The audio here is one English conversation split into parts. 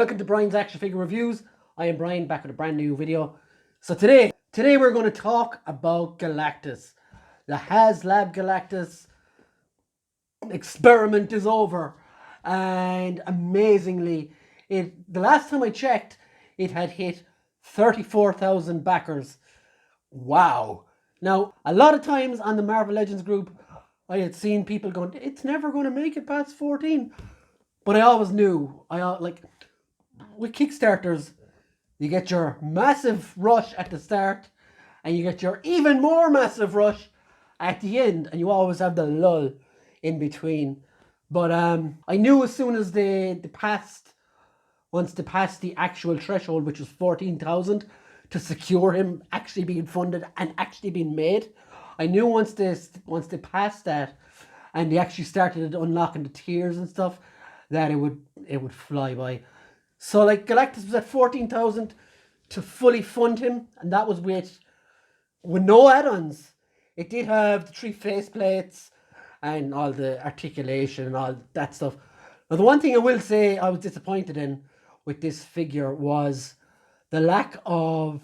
Welcome to Brian's Action Figure Reviews. I am Brian, back with a brand new video. So today we're going to talk about Galactus. The Haslab Galactus experiment is over, and amazingly, the last time I checked, it had hit 34,000 backers. Wow. Now, a lot of times on the Marvel Legends group, I had seen people going, it's never going to make it past 14. But I always knew, with Kickstarters, you get your massive rush at the start, and you get your even more massive rush at the end, and you always have the lull in between. But I knew as soon as once they passed the actual threshold, which was 14,000, to secure him actually being funded and actually being made, I knew once they passed that, and they actually started unlocking the tiers and stuff, that it would fly by. So like Galactus was at 14,000 to fully fund him, and that was with no add-ons. It did have the 3 faceplates and all the articulation and all that stuff. Now the one thing I will say I was disappointed in with this figure was the lack of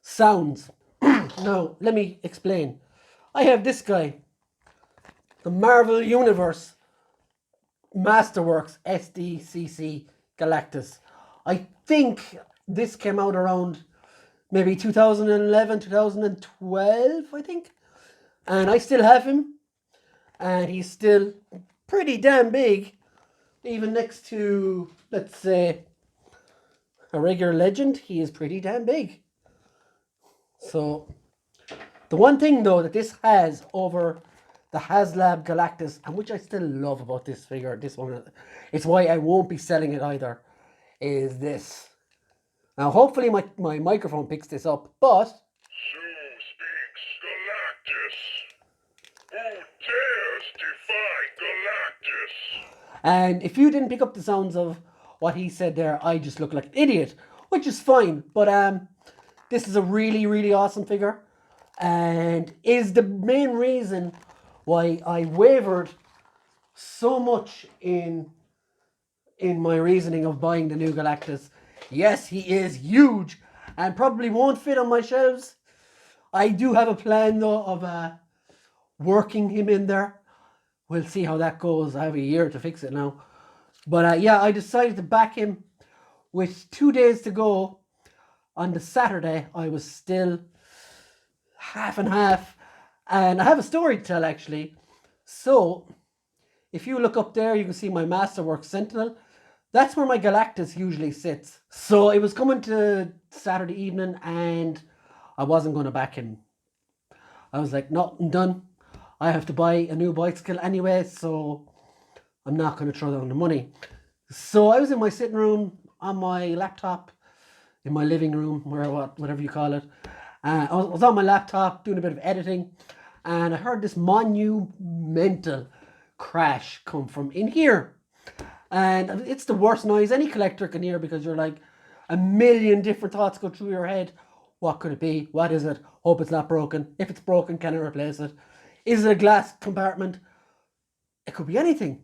sounds. Now let me explain. I have this guy, the Marvel Universe Masterworks SDCC Galactus. I think this came out around maybe 2011, 2012, I think. And I still have him. And he's still pretty damn big. Even next to, let's say, a regular Legend, he is pretty damn big. So, the one thing though that this has over the Haslab Galactus, and which I still love about this figure, this one, it's why I won't be selling it either, is this. Now hopefully my microphone picks this up, but... So speaks Galactus. Who dares defy Galactus? And if you didn't pick up the sounds of what he said there, I just look like an idiot, which is fine. But this is a really, really awesome figure, and is the main reason why I wavered so much in my reasoning of buying the new Galactus. Yes, he is huge and probably won't fit on my shelves. I do have a plan though of working him in there. We'll see how that goes. I have a year to fix it now. But yeah, I decided to back him with 2 days to go. On the Saturday, I was still half and half. And I have a story to tell, actually. So, if you look up there, you can see my Masterworks Sentinel. That's where my Galactus usually sits. So, it was coming to Saturday evening, and I wasn't going to back him. I was like, no, I'm done. I have to buy a new bicycle anyway, so I'm not going to throw down the money. So, I was in my sitting room, on my laptop, in my living room, whatever you call it. I was on my laptop doing a bit of editing, and I heard this monumental crash come from in here. And it's the worst noise any collector can hear, because you're like, a million different thoughts go through your head. What could it be? What is it? Hope it's not broken. If it's broken, can I replace it? Is it a glass compartment? It could be anything.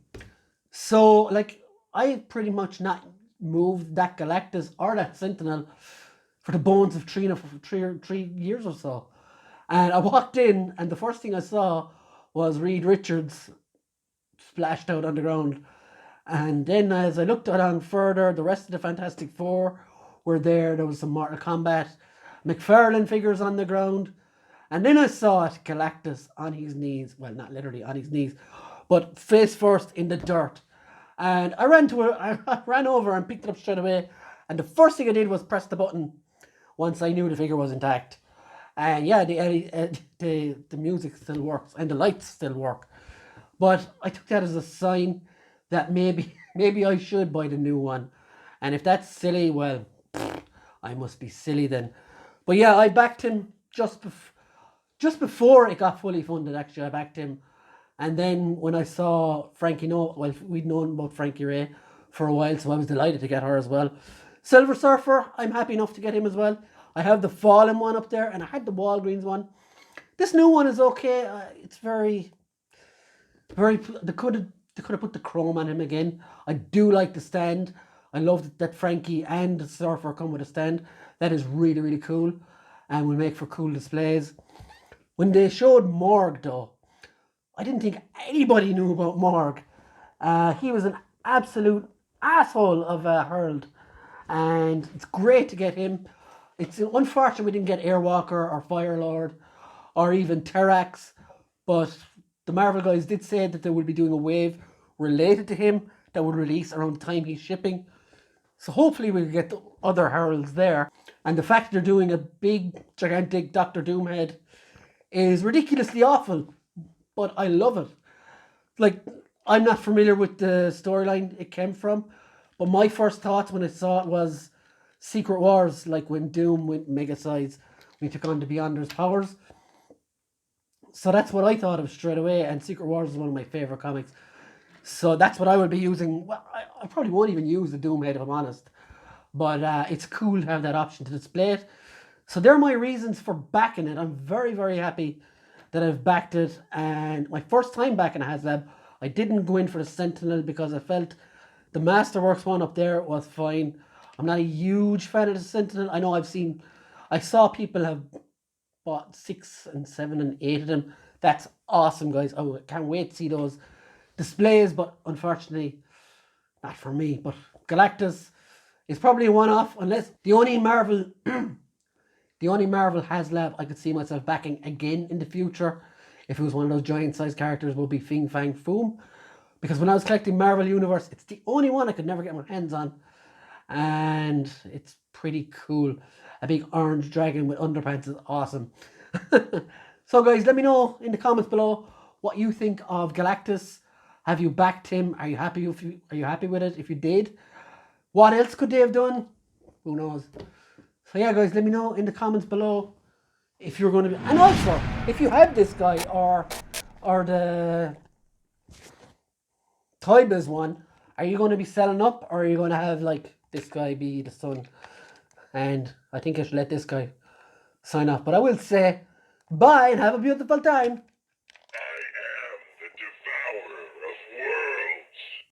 So, like, I pretty much not moved that Galactus or that Sentinel for the bones of 3 years or so. And I walked in, and the first thing I saw was Reed Richards splashed out on the ground. And then as I looked on further, the rest of the Fantastic Four were there. There was some Mortal Kombat McFarlane figures on the ground. And then I saw it, Galactus on his knees. Well, not literally on his knees, but face first in the dirt. And I ran over and picked it up straight away. And the first thing I did was press the button once I knew the figure was intact. And yeah, the music still works and the lights still work. But I took that as a sign that maybe I should buy the new one. And if that's silly, well, I must be silly then. But yeah, I backed him just before it got fully funded, actually. I backed him. And then when I saw Frankie, well, we'd known about Frankie Ray for a while, so I was delighted to get her as well. Silver Surfer, I'm happy enough to get him as well. I have the Fallen one up there, and I had the Walgreens one. This new one is okay. It's very, very... They could have put the chrome on him again. I do like the stand. I love that Frankie and the Surfer come with a stand. That is really, really cool and will make for cool displays. When they showed Morg though, I didn't think anybody knew about Morg. He was an absolute asshole of a Herald, and it's great to get him. It's unfortunate we didn't get Airwalker or Firelord or even Terrax, but the Marvel guys did say that they will be doing a wave related to him that will release around the time he's shipping. So hopefully we'll get the other Heralds there. And the fact they're doing a big, gigantic Doctor Doom head is ridiculously awful, but I love it. Like, I'm not familiar with the storyline it came from, but my first thoughts when I saw it was Secret Wars, like when Doom went mega size when he took on the Beyonders' powers. So that's what I thought of straight away, and Secret Wars is one of my favourite comics. So that's what I will be using. Well, I probably won't even use the Doom head if I'm honest, but it's cool to have that option to display it. So they're my reasons for backing it. I'm very, very happy that I've backed it, and my first time backing a Haslab, I didn't go in for the Sentinel because I felt the Masterworks one up there was fine. I'm not a huge fan of the Sentinel. I know I saw people have bought 6 and 7 and 8 of them. That's awesome, guys. I can't wait to see those displays, but unfortunately, not for me. But Galactus is probably a one-off, unless the only Marvel Haslab I could see myself backing again in the future, if it was one of those giant-sized characters, would be Fing Fang Foom. Because when I was collecting Marvel Universe, it's the only one I could never get my hands on. And it's pretty cool. A big orange dragon with underpants is awesome. So guys, let me know in the comments below what you think of Galactus. Have you backed him? Are you happy with it? If you did, what else could they have done? Who knows? So yeah, guys, let me know in the comments below if you're going to be, and also if you have this guy or the Toy Biz one, are you going to be selling up, or are you going to have like this guy be the son? And I think I should let this guy sign off. But I will say bye and have a beautiful time.